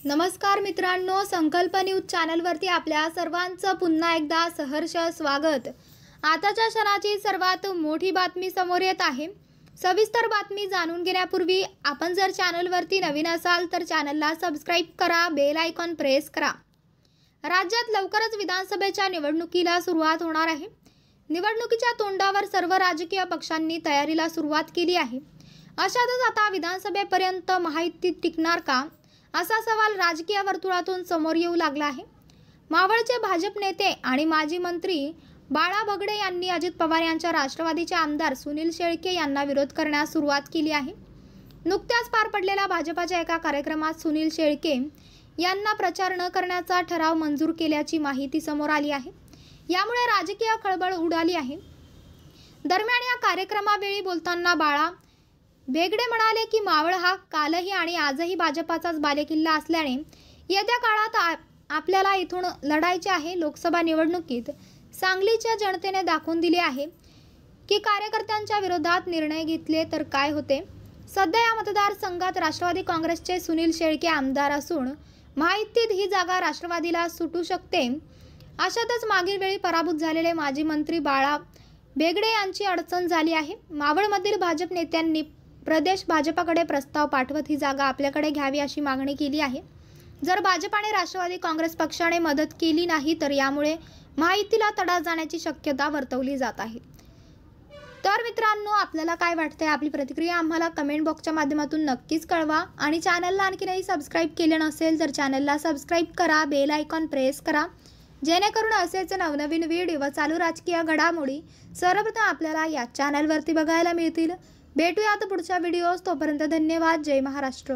नमस्कार मित्रांनो, संकल्प न्यूज चॅनलवरती आपल्या सर्वांचं पुन्हा एकदा सहर्ष स्वागत। आताच्या क्षणाची सर्वात मोठी बातमी समोर येत आहे। सविस्तर बातमी जाणून घेण्यापूर्वी आपण जर चॅनलवरती नवीन असाल तर चॅनलला सबस्क्राइब करा, बेल आयकॉन प्रेस करा। राज्यात लवकरच विधानसभेच्या निवडणुकीला सुरुवात होणार आहे। निवडणुकीच्या तोंडावर सर्व राजकीय पक्षांनी तयारीला सुरुवात केली आहे। अशातच आता विधानसभेपर्यंत महायुती टिकणार का, असा सवाल राजकीय वर्तुळातून समोर येऊ लागला आहे। मावळचे भाजप नेते आणि माजी मंत्री बाळा बगडे यांनी अजित पवार यांच्या राष्ट्रवादीचे आमदार सुनील शेळके यांना विरोध करण्यास सुरुवात केली आहे। नुकत्याच पार पडलेल्या भाजपाच्या एका कार्यक्रमात सुनील शेळके यांना प्रचार न करण्याचा ठराव मंजूर केल्याची माहिती समोर आली आहे। यामुळे राजकीय खळबळ उडाली आहे। दरम्यान या कार्यक्रमावेळी बोलताना बाळा बेगडे म्हणाले की मावळ हा कालही आणि आजही भाजपाचाच बालेकिल्ला असल्याने येत्या काळात आपल्याला इथून लढायचे आहे। लोकसभा निवडणुकीत सांगलीच्या जनतेने दाखवून दिले आहे की कार्यकर्त्यांच्या विरोधात निर्णय घेतले तर काय होते। सध्या या मतदारसंघात राष्ट्रवादी काँग्रेसचे सुनील शेळके आमदार असून महायुतीत ही जागा राष्ट्रवादीला सुटू शकते। अशातच मागील वेळी पराभूत झालेले माजी मंत्री बाळा बेगडे यांची अडचण झाली आहे। मावळमधील भाजप नेत्यांनी प्रदेश भाजपाकडे प्रस्ताव पाठवत ही जागा आपल्याकडे घ्यावी अशी मागणी केली आहे। जर भाजप आणि राष्ट्रवादी काँग्रेस पक्षाने मदत केली नाही तर यामुळे महायुतीला तडा जाण्याची शक्यता वर्तवली जात आहे। तर मित्रांनो, आपल्याला काय वाटतंय, आपली प्रतिक्रिया आम्हाला कमेंट बॉक्सच्या माध्यमातून नक्कीच कळवा आणि चॅनलला आणखीनही सबस्क्राइब केले नसेल तर चॅनलला सबस्क्राइब करा, बेल आयकॉन प्रेस करा, जेणेकरून असेच नवनवीन व्हिडिओ व चालू राजकीय घडामोडी सर्वप्रथम आपल्याला या चॅनलवरती बघायला मिळतील। भेटूयात पुढच्या व्हिडिओज, तोपर्यंत धन्यवाद। जय महाराष्ट्र।